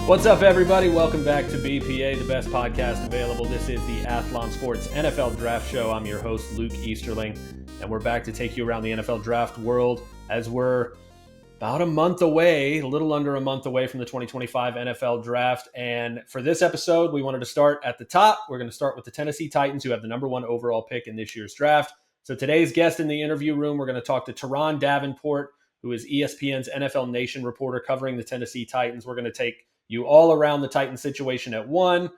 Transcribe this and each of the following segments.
What's up, everybody? Welcome back to BPA, the best podcast available. This is the Athlon Sports NFL Draft Show. I'm your host, Luke Easterling, and we're back to take you around the NFL draft world as we're about a month away, a little under a month away from the 2025 NFL Draft. And for this episode, we wanted to start at the top. We're going to start with the Tennessee Titans, who have the number one overall pick in this year's draft. So today's guest in the interview room, we're going to talk to Turron Davenport, who is ESPN's NFL Nation reporter covering the Tennessee Titans. We're going to take you all around the Titans situation at one.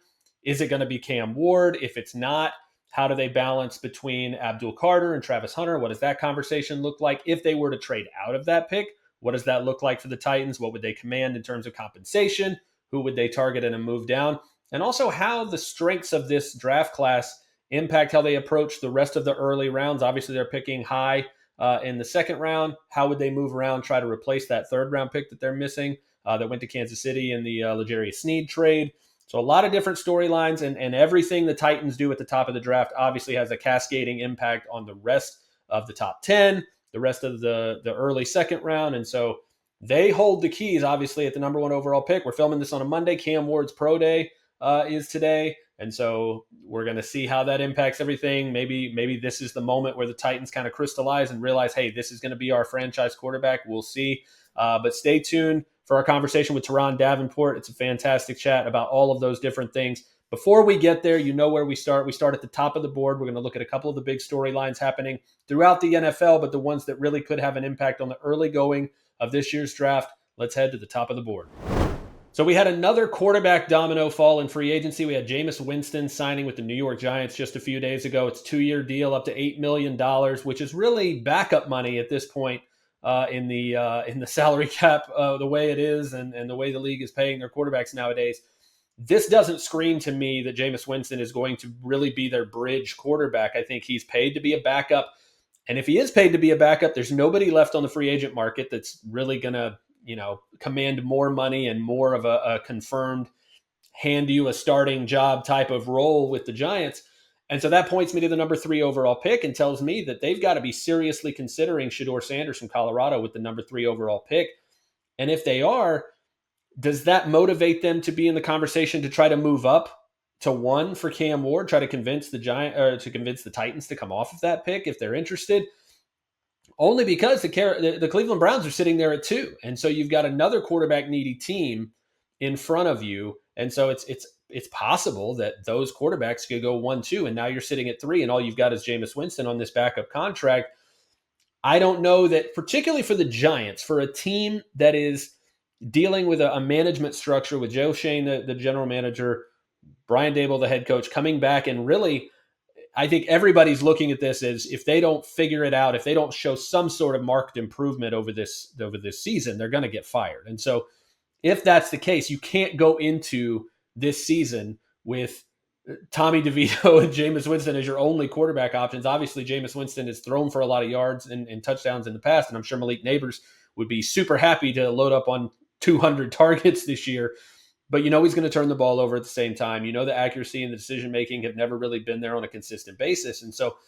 Is it going to be Cam Ward? If it's not, how do they balance between Abdul Carter and Travis Hunter? What does that conversation look like? If they were to trade out of that pick, what does that look like for the Titans? What would they command in terms of compensation? Who would they target in a move down? And also how the strengths of this draft class impact how they approach the rest of the early rounds. Obviously, they're picking high in the second round. How would they move around, try to replace that third round pick that they're missing that went to Kansas City in the L'Jarius Sneed trade? So a lot of different storylines, and everything the Titans do at the top of the draft obviously has a cascading impact on the rest of the top 10, the rest of the early second round. And so they hold the keys, obviously, at the number one overall pick. We're filming this on a Monday. Cam Ward's pro day is today. And so we're going to see how that impacts everything. Maybe this is the moment where the Titans kind of crystallize and realize, hey, this is going to be our franchise quarterback. We'll see. But stay tuned for our conversation with Turron Davenport. It's a fantastic chat about all of those different things. Before we get there, you know where we start. We start at the top of the board. We're going to look at a couple of the big storylines happening throughout the NFL, but the ones that really could have an impact on the early going of this year's draft. Let's head to the top of the board. So we had another quarterback domino fall in free agency. We had Jameis Winston signing with the New York Giants just a few days ago. It's a 2-year deal up to $8 million, which is really backup money at this point in the salary cap, the way it is and the way the league is paying their quarterbacks nowadays. This doesn't scream to me that Jameis Winston is going to really be their bridge quarterback. I think he's paid to be a backup. And if he is paid to be a backup, there's nobody left on the free agent market that's really going to, command more money and more of a confirmed hand you a starting job type of role with the Giants. And so that points me to the number 3 overall pick and tells me that they've got to be seriously considering Shedeur Sanders from Colorado with the number 3 overall pick. And if they are, does that motivate them to be in the conversation to try to move up to 1 for Cam Ward, try to convince the Titans to come off of that pick if they're interested? Only because the Cleveland Browns are sitting there at 2. And so you've got another quarterback needy team in front of you. And so it's possible that those quarterbacks could go 1-2, and now you're sitting at 3, and all you've got is Jameis Winston on this backup contract. I don't know that, particularly for the Giants, for a team that is dealing with a management structure with Joe Schoen, the general manager, Brian Daboll, the head coach, coming back, and really, I think everybody's looking at this as if they don't figure it out, if they don't show some sort of marked improvement over this season, they're going to get fired. And so if that's the case, you can't go into this season with Tommy DeVito and Jameis Winston as your only quarterback options. Obviously, Jameis Winston has thrown for a lot of yards and touchdowns in the past, and I'm sure Malik Neighbors would be super happy to load up on 200 targets this year. But he's going to turn the ball over at the same time. The accuracy and the decision-making have never really been there on a consistent basis. And so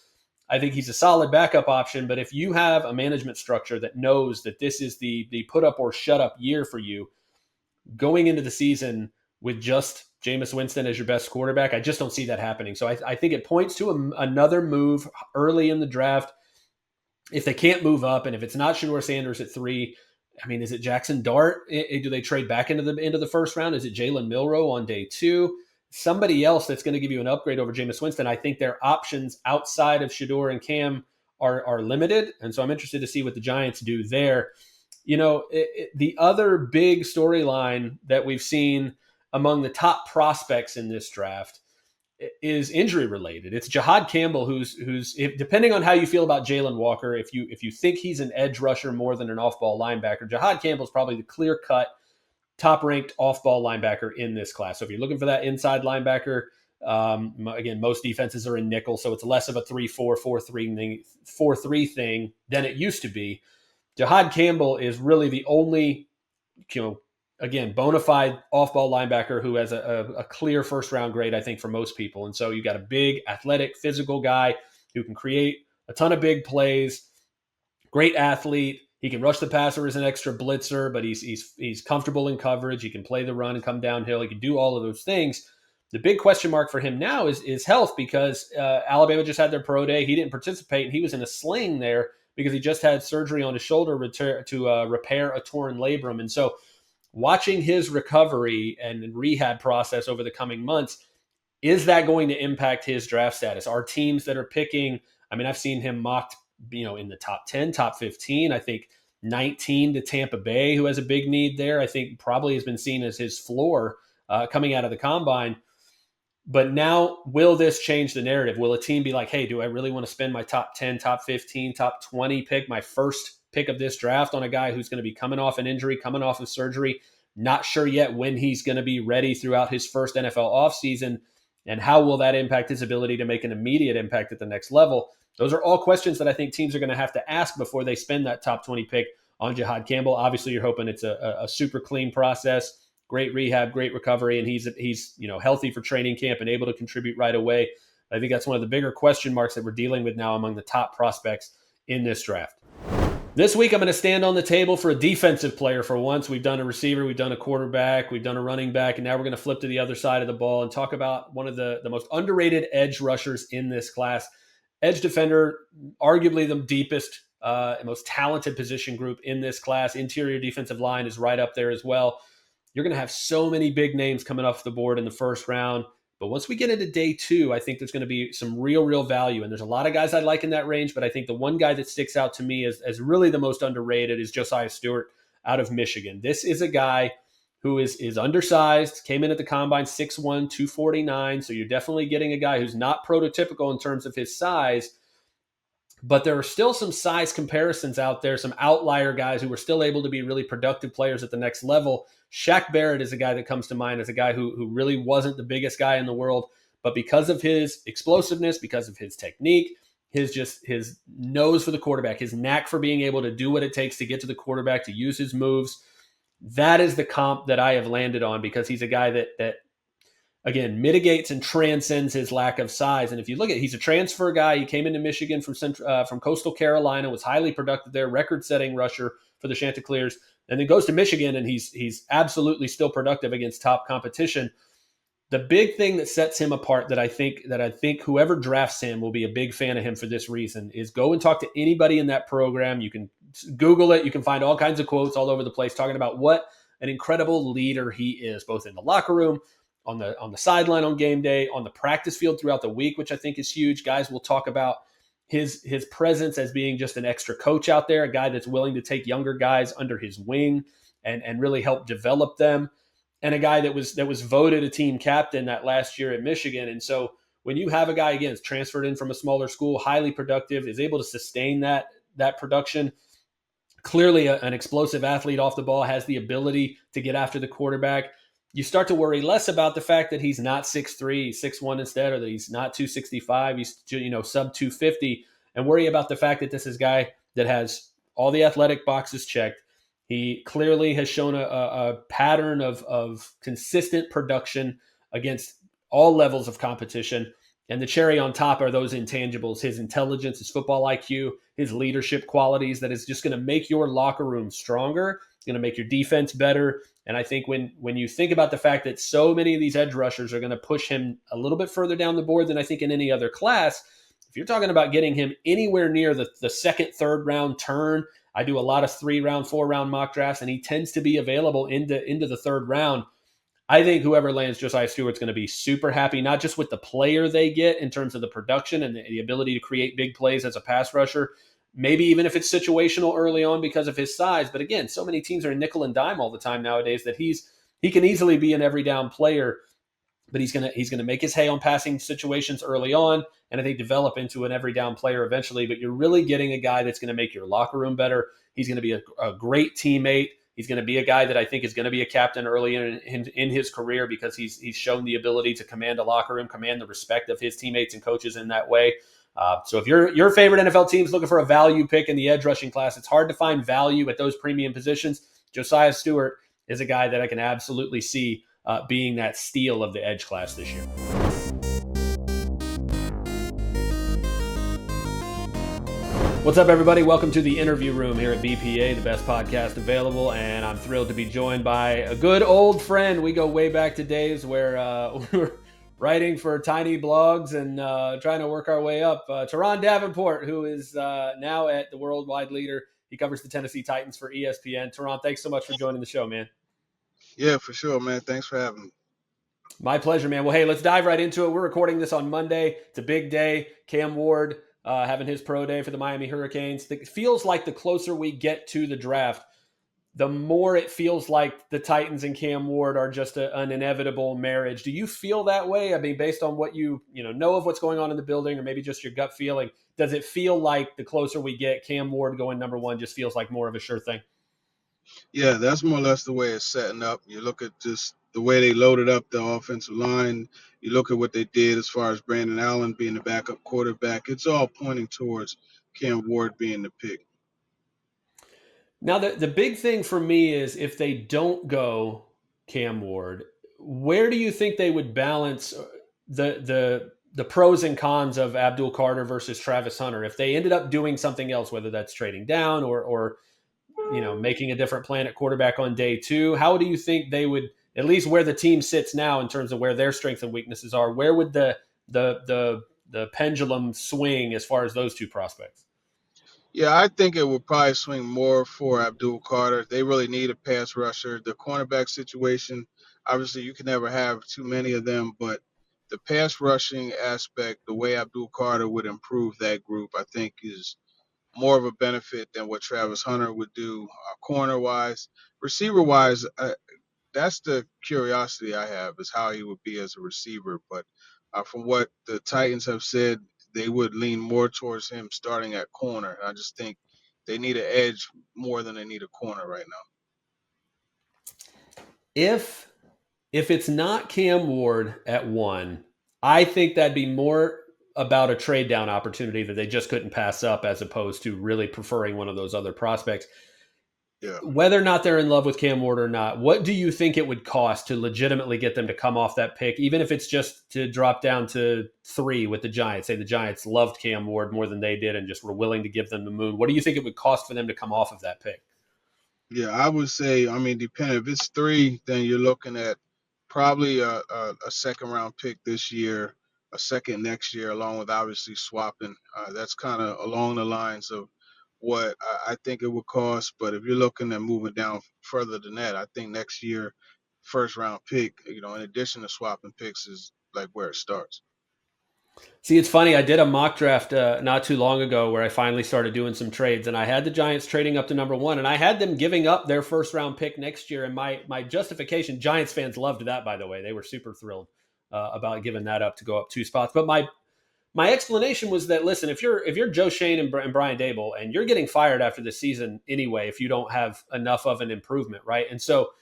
I think he's a solid backup option. But if you have a management structure that knows that this is the put up or shut up year for you, going into the season with just Jameis Winston as your best quarterback, I just don't see that happening. So I think it points to another move early in the draft. If they can't move up, and if it's not Shedeur Sanders at 3, is it Jackson Dart? Do they trade back into the first round? Is it Jalen Milroe on day 2? Somebody else that's going to give you an upgrade over Jameis Winston. I think their options outside of Shedeur and Cam are limited. And so I'm interested to see what the Giants do there. The other big storyline that we've seen among the top prospects in this draft is injury related. It's Jahad Campbell, who's depending on how you feel about Jalen Walker, if you think he's an edge rusher more than an off-ball linebacker, Jahad Campbell is probably the clear-cut, top-ranked off-ball linebacker in this class. So if you're looking for that inside linebacker, again, most defenses are in nickel, so it's less of a 3-4, 4-3 thing than it used to be. Jahad Campbell is really the only, again, bona fide off-ball linebacker who has a clear first-round grade, I think, for most people. And so you got a big, athletic, physical guy who can create a ton of big plays, great athlete. He can rush the passer as an extra blitzer, but he's comfortable in coverage. He can play the run and come downhill. He can do all of those things. The big question mark for him now is health, because Alabama just had their pro day. He didn't participate, and he was in a sling there because he just had surgery on his shoulder to repair a torn labrum. And so watching his recovery and rehab process over the coming months, is that going to impact his draft status? Are teams that are picking, I mean, I've seen him mocked, in the top 10, top 15, I think 19 to Tampa Bay, who has a big need there. I think probably has been seen as his floor coming out of the combine. But now, will this change the narrative? Will a team be like, hey, do I really want to spend my top 10, top 15, top 20 pick, my first pick of this draft on a guy who's going to be coming off an injury, coming off of surgery, not sure yet when he's going to be ready throughout his first NFL offseason, and how will that impact his ability to make an immediate impact at the next level? Those are all questions that I think teams are going to have to ask before they spend that top 20 pick on Jihad Campbell. Obviously, you're hoping it's a super clean process. Great rehab, great recovery, and he's healthy for training camp and able to contribute right away. I think that's one of the bigger question marks that we're dealing with now among the top prospects in this draft. This week, I'm going to stand on the table for a defensive player for once. We've done a receiver, we've done a quarterback, we've done a running back, and now we're going to flip to the other side of the ball and talk about one of the most underrated edge rushers in this class. Edge defender, arguably the deepest and most talented position group in this class. Interior defensive line is right up there as well. You're going to have so many big names coming off the board in the first round. But once we get into day 2, I think there's going to be some real value. And there's a lot of guys I like in that range, but I think the one guy that sticks out to me as really the most underrated is Josiah Stewart out of Michigan. This is a guy who is undersized, came in at the combine 6'1", 249. So you're definitely getting a guy who's not prototypical in terms of his size. But there are still some size comparisons out there, some outlier guys who were still able to be really productive players at the next level. Shaq Barrett is a guy that comes to mind as a guy who really wasn't the biggest guy in the world, but because of his explosiveness, because of his technique, his nose for the quarterback, his knack for being able to do what it takes to get to the quarterback, to use his moves, that is the comp that I have landed on, because he's a guy that again, mitigates and transcends his lack of size. And if you look at it, he's a transfer guy. He came into Michigan from Coastal Carolina, was highly productive there, record-setting rusher for the Chanticleers, and then goes to Michigan, and he's absolutely still productive against top competition. The big thing that sets him apart that I think whoever drafts him will be a big fan of him for this reason is go and talk to anybody in that program. You can Google it. You can find all kinds of quotes all over the place talking about what an incredible leader he is, both in the locker room, on the sideline on game day, on the practice field throughout the week, which I think is huge. Guys will talk about his presence as being just an extra coach out there, a guy that's willing to take younger guys under his wing and really help develop them, and a guy that was voted a team captain that last year at Michigan. And so when you have a guy, again, transferred in from a smaller school, highly productive, is able to sustain that production, clearly an explosive athlete off the ball, has the ability to get after the quarterback, you start to worry less about the fact that he's not 6'3", 6'1" instead, or that he's not 265, he's sub 250, and worry about the fact that this is a guy that has all the athletic boxes checked. He clearly has shown a pattern of consistent production against all levels of competition. And the cherry on top are those intangibles, his intelligence, his football IQ, his leadership qualities that is just going to make your locker room stronger. It's going to make your defense better. And I think when you think about the fact that so many of these edge rushers are going to push him a little bit further down the board than I think in any other class, if you're talking about getting him anywhere near the second, third round turn, I do a lot of 3-round, 4-round mock drafts, and he tends to be available into the third round. I think whoever lands Josiah Stewart's going to be super happy, not just with the player they get in terms of the production and the ability to create big plays as a pass rusher, maybe even if it's situational early on because of his size. But again, so many teams are nickel and dime all the time nowadays that he can easily be an every down player, but he's going to make his hay on passing situations early on, and I think develop into an every down player eventually. But you're really getting a guy that's going to make your locker room better. He's going to be a great teammate. He's going to be a guy that I think is going to be a captain early in his career because he's shown the ability to command a locker room, command the respect of his teammates and coaches in that way. So if your favorite NFL team is looking for a value pick in the edge rushing class, it's hard to find value at those premium positions. Josiah Stewart is a guy that I can absolutely see being that steal of the edge class this year. What's up, everybody? Welcome to the interview room here at BPA, the best podcast available, and I'm thrilled to be joined by a good old friend. We go way back to days where we were writing for tiny blogs and trying to work our way up. Turron Davenport, who is now at the worldwide leader. He covers the Tennessee Titans for ESPN. Turron, thanks so much for joining the show, man. Yeah, for sure, man. Thanks for having me. My pleasure, man. Well, hey, let's dive right into it. We're recording this on Monday. It's a big day. Cam Ward having his pro day for the Miami Hurricanes. It feels like the closer we get to the draft, the more it feels like the Titans and Cam Ward are just an inevitable marriage. Do you feel that way? I mean, based on what you know of what's going on in the building, or maybe just your gut feeling, does it feel like the closer we get, Cam Ward going number one just feels like more of a sure thing? Yeah, that's more or less the way it's setting up. You look at just the way they loaded up the offensive line. You look at what they did as far as Brandon Allen being the backup quarterback. It's all pointing towards Cam Ward being the pick. Now, the big thing for me is if they don't go Cam Ward, where do you think they would balance the pros and cons of Abdul Carter versus Travis Hunter? If they ended up doing something else, whether that's trading down or making a different plan at quarterback on day two, how do you think they would, at least where the team sits now in terms of where their strengths and weaknesses are, where would the pendulum swing as far as those two prospects? Yeah, I think it would probably swing more for Abdul Carter. They really need a pass rusher. The cornerback situation, obviously, you can never have too many of them, but the pass rushing aspect, the way Abdul Carter would improve that group, I think is more of a benefit than what Travis Hunter would do corner wise. Receiver wise, that's the curiosity I have is how he would be as a receiver. But from what the Titans have said, they would lean more towards him starting at corner. I just think they need an edge more than they need a corner right now. If it's not Cam Ward at one, I think that'd be more about a trade down opportunity that they just couldn't pass up as opposed to really preferring one of those other prospects. Yeah. Whether or not they're in love with Cam Ward or not, what do you think it would cost to legitimately get them to come off that pick, even if it's just to drop down to 3 with the Giants? Say the Giants loved Cam Ward more than they did and just were willing to give them the moon. What do you think it would cost for them to come off of that pick? Yeah, I would say, I mean, depending. If it's 3, then you're looking at probably a second round pick this year, a second next year, along with obviously swapping. That's kind of along the lines of what I think it would cost. But if you're looking at moving down further than that, I think next year, first round pick, in addition to swapping picks, is like where it starts. See, it's funny. I did a mock draft not too long ago where I finally started doing some trades, and I had the Giants trading up to number one, and I had them giving up their first round pick next year. And my justification, Giants fans loved that, by the way. They were super thrilled about giving that up to go up 2 spots. But my explanation was that, listen, if you're Joe Shane and Brian Dable, and you're getting fired after this season anyway, if you don't have enough of an improvement, right? And so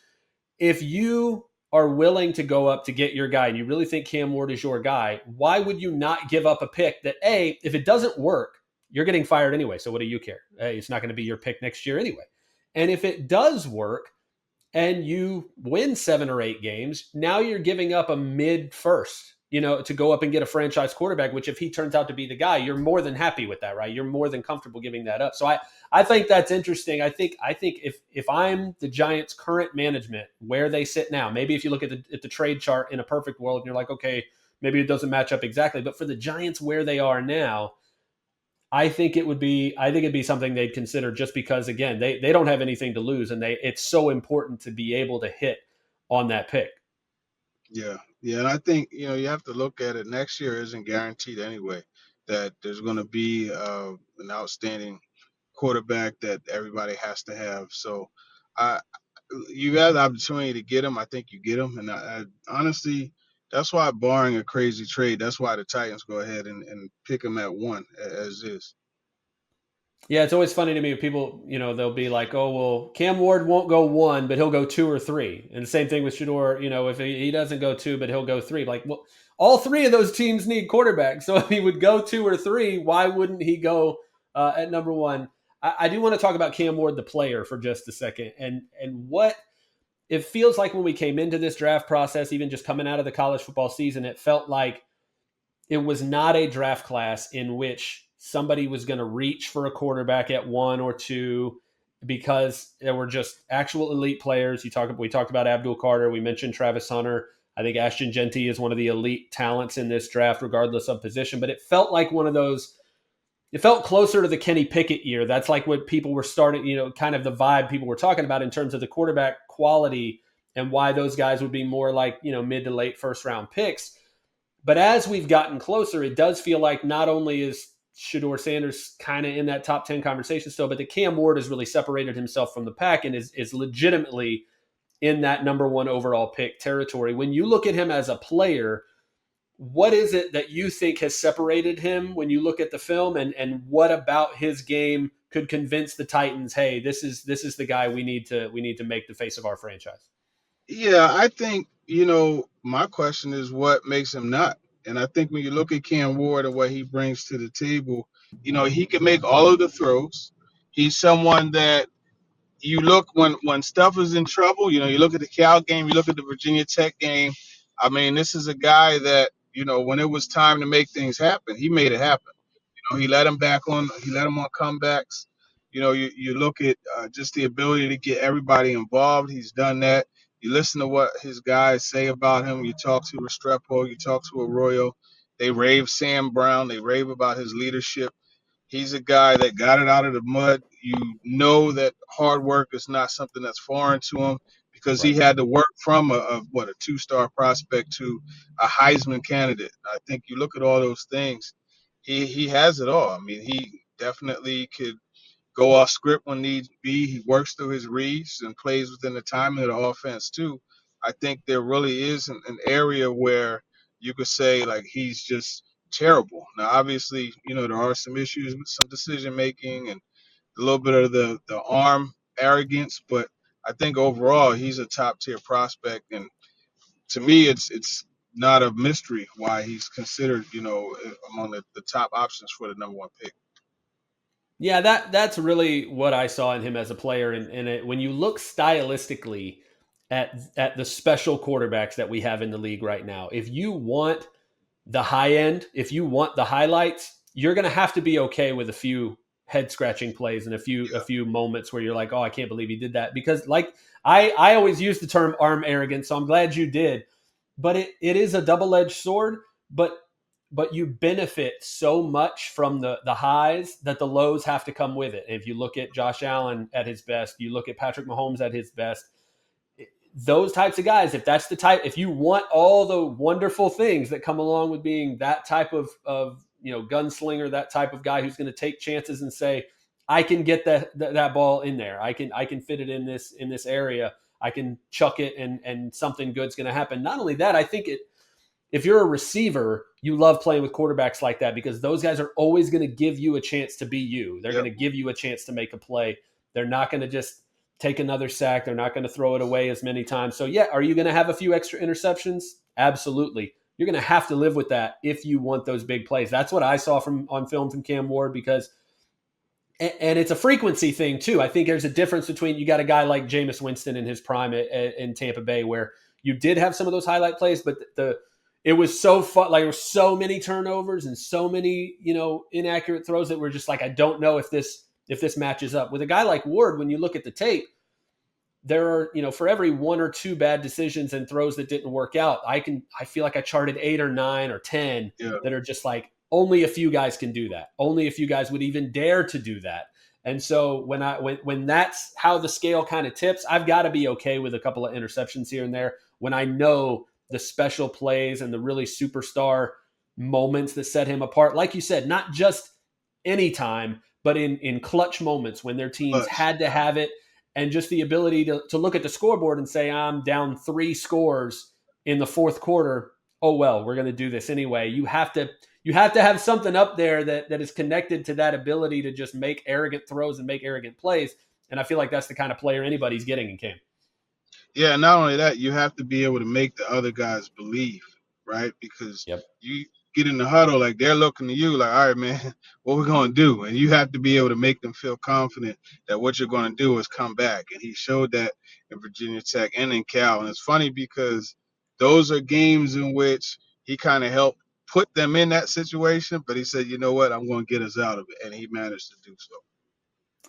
if you are willing to go up to get your guy and you really think Cam Ward is your guy, why would you not give up a pick that, A, if it doesn't work, you're getting fired anyway. So what do you care? Hey, it's not going to be your pick next year anyway. And if it does work and you win 7 or 8 games, now you're giving up a mid first, to go up and get a franchise quarterback, which if he turns out to be the guy, you're more than happy with that, right? You're more than comfortable giving that up. So I think that's interesting. I think if I'm the Giants' current management, where they sit now, maybe if you look at the trade chart in a perfect world and you're like, okay, maybe it doesn't match up exactly, but for the Giants where they are now, I think it'd be something they'd consider, just because, again, they don't have anything to lose, and it's so important to be able to hit on that pick. Yeah, yeah, and I think you have to look at it. Next year isn't guaranteed anyway. That there's going to be an outstanding quarterback that everybody has to have. So, I you have the opportunity to get him. I think you get him, and I honestly, that's why, barring a crazy trade, that's why the Titans go ahead and pick him at 1 as is. Yeah, it's always funny to me. People, they'll be like, "Oh, well, Cam Ward won't go 1, but he'll go 2 or 3." And the same thing with Shador. If he doesn't go 2, but he'll go 3. Like, well, all 3 of those teams need quarterbacks. So if he would go 2 or 3, why wouldn't he go at number 1? I do want to talk about Cam Ward, the player, for just a second, and what it feels like when we came into this draft process, even just coming out of the college football season. It felt like it was not a draft class in which somebody was going to reach for a quarterback at 1 or 2 because there were just actual elite players. We talked about Abdul Carter. We mentioned Travis Hunter. I think Ashton Genty is one of the elite talents in this draft, regardless of position. But it felt like one of those. It felt closer to the Kenny Pickett year. That's like what people were starting, kind of the vibe people were talking about in terms of the quarterback quality and why those guys would be more like, mid to late first round picks. But as we've gotten closer, it does feel like not only is Shedeur Sanders kind of in that top 10 conversation still, but that Cam Ward has really separated himself from the pack and is legitimately in that number one overall pick territory. When you look at him as a player, what is it that you think has separated him when you look at the film, and what about his game could convince the Titans, hey, this is the guy we need to make the face of our franchise? Yeah, I think, my question is what makes him not. And I think when you look at Cam Ward and what he brings to the table, he can make all of the throws. He's someone that you look when stuff is in trouble, you look at the Cal game, you look at the Virginia Tech game. I mean, this is a guy that, when it was time to make things happen, he made it happen. He let him on comebacks. You look at just the ability to get everybody involved. He's done that. You listen to what his guys say about him. You talk to Restrepo, you talk to Arroyo. They rave Sam Brown. They rave about his leadership. He's a guy that got it out of the mud. You know that hard work is not something that's foreign to him because he Right. had to work from a two-star prospect to a Heisman candidate. I think you look at all those things, he has it all. I mean, he definitely could go off script when needs be. He works through his reads and plays within the timing of the offense too. I think there really is an area where you could say like he's just terrible. Now, obviously, there are some issues with some decision making and a little bit of the arm arrogance, but I think overall he's a top tier prospect, and to me, it's not a mystery why he's considered, among the top options for the number one pick. Yeah, that's really what I saw in him as a player. And when you look stylistically at the special quarterbacks that we have in the league right now, if you want the high end, if you want the highlights, you're going to have to be okay with a few head scratching plays and a few moments where you're like, oh, I can't believe he did that. Because like I always use the term arm arrogance, so I'm glad you did. But it is a double edged sword. But you benefit so much from the highs that the lows have to come with it. If you look at Josh Allen at his best, you look at Patrick Mahomes at his best, those types of guys, if you want all the wonderful things that come along with being that type of gunslinger, that type of guy who's going to take chances and say, I can get that ball in there. I can fit it in this area. I can chuck it and something good's going to happen. Not only that, I think if you're a receiver, you love playing with quarterbacks like that because those guys are always going to give you a chance to be you. They're Yep. going to give you a chance to make a play. They're not going to just take another sack. They're not going to throw it away as many times. So, yeah, are you going to have a few extra interceptions? Absolutely. You're going to have to live with that if you want those big plays. That's what I saw on film from Cam Ward because and it's a frequency thing too. I think there's a difference between you got a guy like Jameis Winston in his prime in Tampa Bay where you did have some of those highlight plays, but it was so fun. Like there were so many turnovers and so many inaccurate throws that were just like I don't know if this matches up with a guy like Ward. When you look at the tape, there are for every 1 or 2 bad decisions and throws that didn't work out, I feel like I charted 8 or 9 or 10 Yeah. that are just like only a few guys can do that. Only a few guys would even dare to do that. And so when that's how the scale kind of tips, I've got to be okay with a couple of interceptions here and there when I know the special plays and the really superstar moments that set him apart. Like you said, not just anytime, but in clutch moments when their teams Clutch. had to have it, and just the ability to look at the scoreboard and say, I'm down 3 scores in the fourth quarter. Oh, well, we're going to do this anyway. You have to have something up there that is connected to that ability to just make arrogant throws and make arrogant plays. And I feel like that's the kind of player anybody's getting in Cam. Yeah, not only that, you have to be able to make the other guys believe, right? Because Yep. you get in the huddle, like they're looking to you, like, all right, man, what we're going to do? And you have to be able to make them feel confident that what you're going to do is come back. And he showed that in Virginia Tech and in Cal. And it's funny because those are games in which he kind of helped put them in that situation, but he said, you know what, I'm going to get us out of it, and he managed to do so.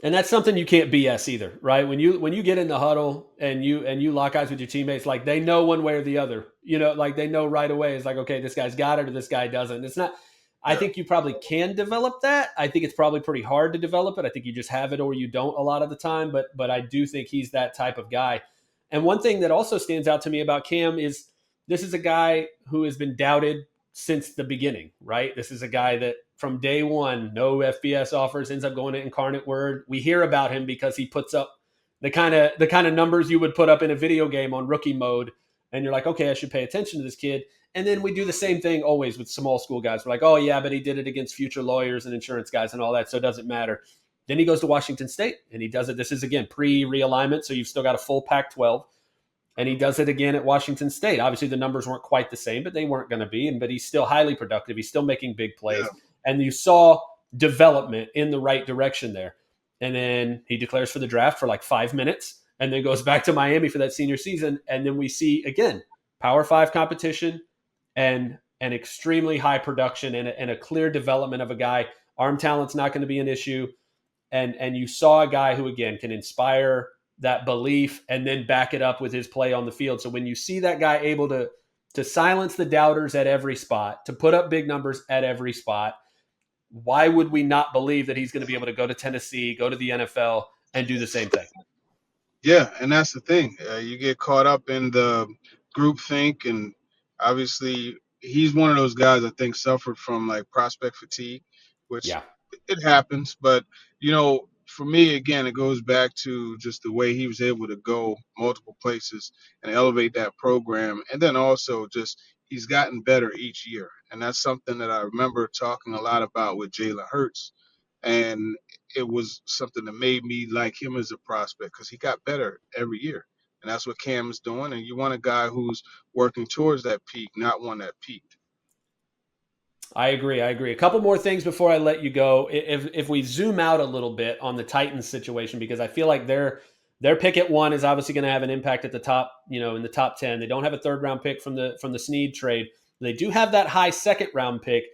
And that's something you can't BS either, right? When you get in the huddle and you lock eyes with your teammates, like they know one way or the other. Like they know right away. It's like, okay, this guy's got it or this guy doesn't. It's not. I Yeah, think you probably can develop that. I think it's probably pretty hard to develop it. I think you just have it or you don't a lot of the time. But I do think he's that type of guy. And one thing that also stands out to me about Cam is this is a guy who has been doubted since the beginning, right? This is a guy that from day one, no FBS offers, ends up going to Incarnate Word. We hear about him because he puts up the kind of numbers you would put up in a video game on rookie mode, and you're like, okay, I should pay attention to this kid. And then we do the same thing always with small school guys. We're like, oh yeah, but he did it against future lawyers and insurance guys and all that, so it doesn't matter. Then he goes to Washington State and he does it. This is again pre-realignment, so you've still got a full Pac-12. And he does it again at Washington State. Obviously, the numbers weren't quite the same, but they weren't going to be. But he's still highly productive. He's still making big plays. yeah, And you saw development in the right direction there. And then he declares for the draft for like 5 minutes and then goes back to Miami for that senior season. And then we see, again, Power 5 competition and an extremely high production and a clear development of a guy. Arm talent's not going to be an issue. And you saw a guy who, again, can inspire that belief and then back it up with his play on the field. So when you see that guy able to silence the doubters at every spot, to put up big numbers at every spot, why would we not believe that he's going to be able to go to Tennessee, go to the NFL, and do the same thing? yeah. And that's the thing. You get caught up in the group think, and obviously he's one of those guys I think suffered from like prospect fatigue, which Yeah. it happens. But for me, again, it goes back to just the way he was able to go multiple places and elevate that program, and then also just he's gotten better each year, and that's something that I remember talking a lot about with Jalen Hurts, and it was something that made me like him as a prospect because he got better every year. And that's what Cam is doing. And you want a guy who's working towards that peak, not one that peaked. I agree. A couple more things before I let you go. If we zoom out a little bit on the Titans situation, because I feel like their pick at 1 is obviously going to have an impact at the top, in the top 10. They don't have a third round pick from the Snead trade. They do have that high second round pick.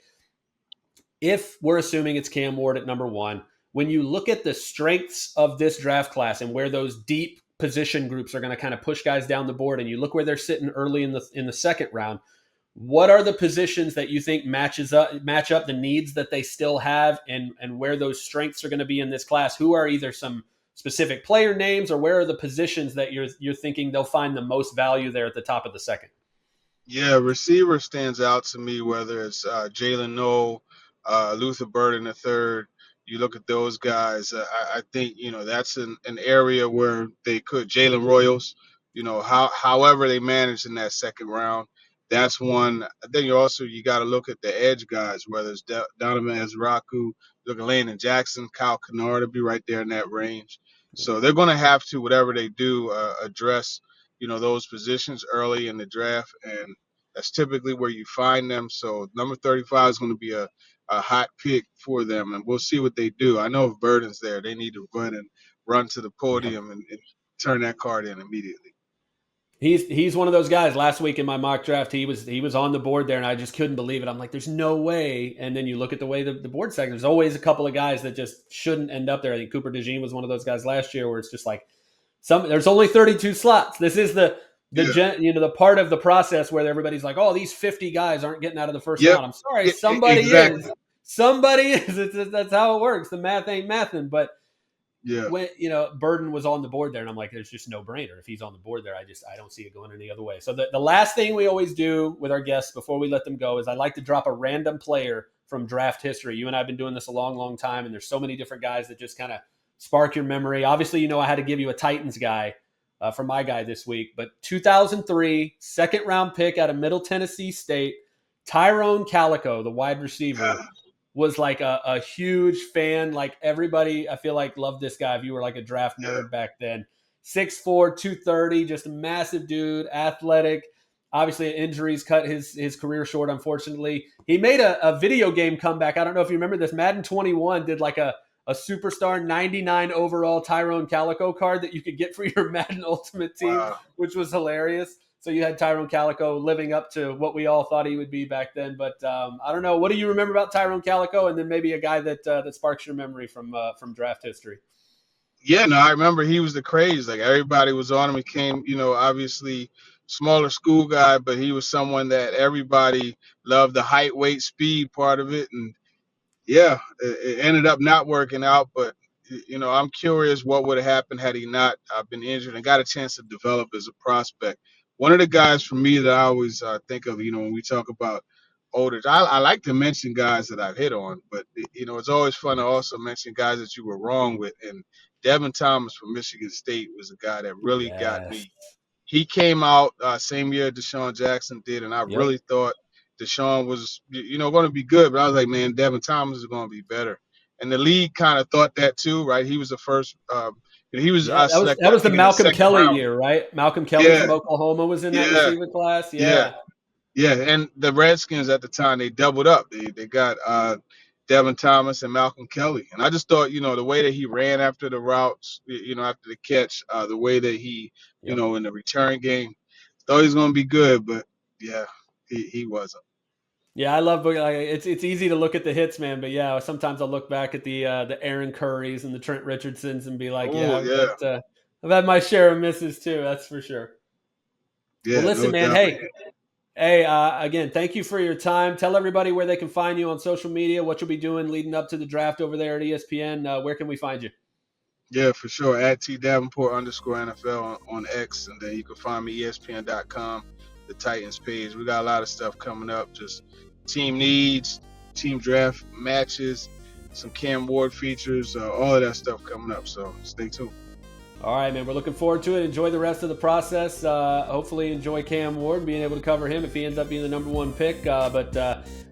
If we're assuming it's Cam Ward at number 1, when you look at the strengths of this draft class and where those deep position groups are going to kind of push guys down the board, and you look where they're sitting early in the second round, what are the positions that you think match up the needs that they still have, and where those strengths are going to be in this class? Who are either some specific player names, or where are the positions that you're thinking they'll find the most value there at the top of the second? Yeah, receiver stands out to me, whether it's Jalen Noel, Luther Burden the third. You look at those guys. I think that's an area where they could Jalen Royals. However they managed in that second round, that's one. Then you got to look at the edge guys, whether it's Donovan Ezraku, look at Landon Jackson, Kyle Kennard to be right there in that range. So they're going to have to, whatever they do, address those positions early in the draft, and that's typically where you find them. So number 35 is going to be a hot pick for them, and we'll see what they do. I know if Burden's there, they need to run to the Yeah. podium and turn that card in immediately. He's one of those guys. Last week in my mock draft, he was on the board there, and I just couldn't believe it. I'm like, there's no way. And then you look at the way the board segment. There's always a couple of guys that just shouldn't end up there. I think Cooper DeJean was one of those guys last year, where it's just like there's only 32 slots. This is the Yeah. the part of the process where everybody's like, oh, these 50 guys aren't getting out of the first Yep. round. I'm sorry, somebody is. Exactly. Somebody is. That's how it works. The math ain't mathing, but Yeah. when Burden was on the board there, and I'm like, there's just no brainer. If he's on the board there, I don't see it going any other way. So the last thing we always do with our guests before we let them go is I like to drop a random player from draft history. You and I have been doing this a long, long time, and there's so many different guys that just kind of spark your memory. Obviously, I had to give you a Titans guy for my guy this week, but 2003 second round pick out of Middle Tennessee State, Tyrone Calico, the wide receiver, was like a huge fan. Like everybody, I feel like, loved this guy if you were like a draft nerd back then. 6'4", 230, just a massive dude, athletic. Obviously, injuries cut his career short, unfortunately. He made a video game comeback. I don't know if you remember this. Madden 21 did like a superstar 99 overall Tyrone Calico card that you could get for your Madden Ultimate Team, Wow. which was hilarious. So you had Tyrone Calico living up to what we all thought he would be back then. But I don't know. What do you remember about Tyrone Calico? And then maybe a guy that sparks your memory from draft history. Yeah, no, I remember he was the craze. Like everybody was on him. He came, obviously smaller school guy, but he was someone that everybody loved the height, weight, speed part of it. And yeah, it ended up not working out, but I'm curious what would have happened had he not been injured and got a chance to develop as a prospect. One of the guys for me that I always think of, when we talk about older, I like to mention guys that I've hit on, but it's always fun to also mention guys that you were wrong with. And Devin Thomas from Michigan State was a guy that really got Yes. me. He came out same year Deshaun Jackson did, and I Yep. really thought Deshaun was, going to be good, but I was like, man, Devin Thomas is going to be better. And the league kind of thought that too, right? He was the first. He was Yeah, selected, that I was the think, in the Malcolm second Kelly round. year, right? Malcolm Kelly Yeah, from Oklahoma was in that yeah, receiver class. yeah, Yeah. yeah. And the Redskins at the time, they doubled up. They got Devin Thomas and Malcolm Kelly. And I just thought, the way that he ran after the routes, after the catch, the way that he, Yep. in the return game, thought he was going to be good, but yeah, he wasn't. Yeah, I love it's easy to look at the hits, man, but yeah, sometimes I'll look back at the Aaron Currys and the Trent Richardsons and be like, Oh yeah, yeah, I've had my share of misses too. That's for sure. Well, yeah, listen, no man. doubt. Hey, again, thank you for your time. Tell everybody where they can find you on social media, what you'll be doing leading up to the draft over there at ESPN. Where can we find you? Yeah, for sure. At T Davenport _NFL on X, and then you can find me ESPN.com, the Titans page. We got a lot of stuff coming up. Just team needs, team draft matches, some Cam Ward features, all of that stuff coming up. So stay tuned. All right, man. We're looking forward to it. Enjoy the rest of the process. Hopefully, enjoy Cam Ward, being able to cover him if he ends up being the number one pick. But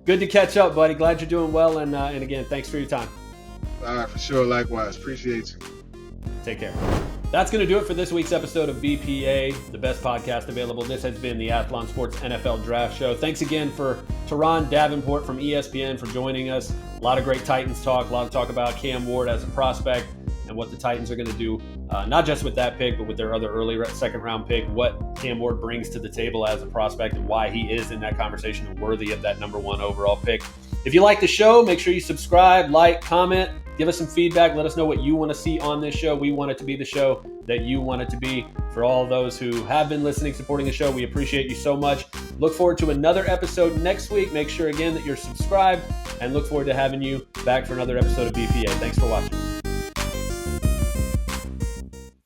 good to catch up, buddy. Glad you're doing well. And again, thanks for your time. All right, for sure. Likewise. Appreciate you. Take care. That's going to do it for this week's episode of BPA, the best podcast available. This has been the Athlon Sports NFL Draft Show. Thanks again for Turron Davenport from ESPN for joining us. A lot of great Titans talk, a lot of talk about Cam Ward as a prospect and what the Titans are going to do, not just with that pick, but with their other early second-round pick, what Cam Ward brings to the table as a prospect and why he is in that conversation and worthy of that number one overall pick. If you like the show, make sure you subscribe, like, comment, give us some feedback. Let us know what you want to see on this show. We want it to be the show that you want it to be. For all those who have been listening, supporting the show, we appreciate you so much. Look forward to another episode next week. Make sure, again, that you're subscribed, and look forward to having you back for another episode of BPA. Thanks for watching.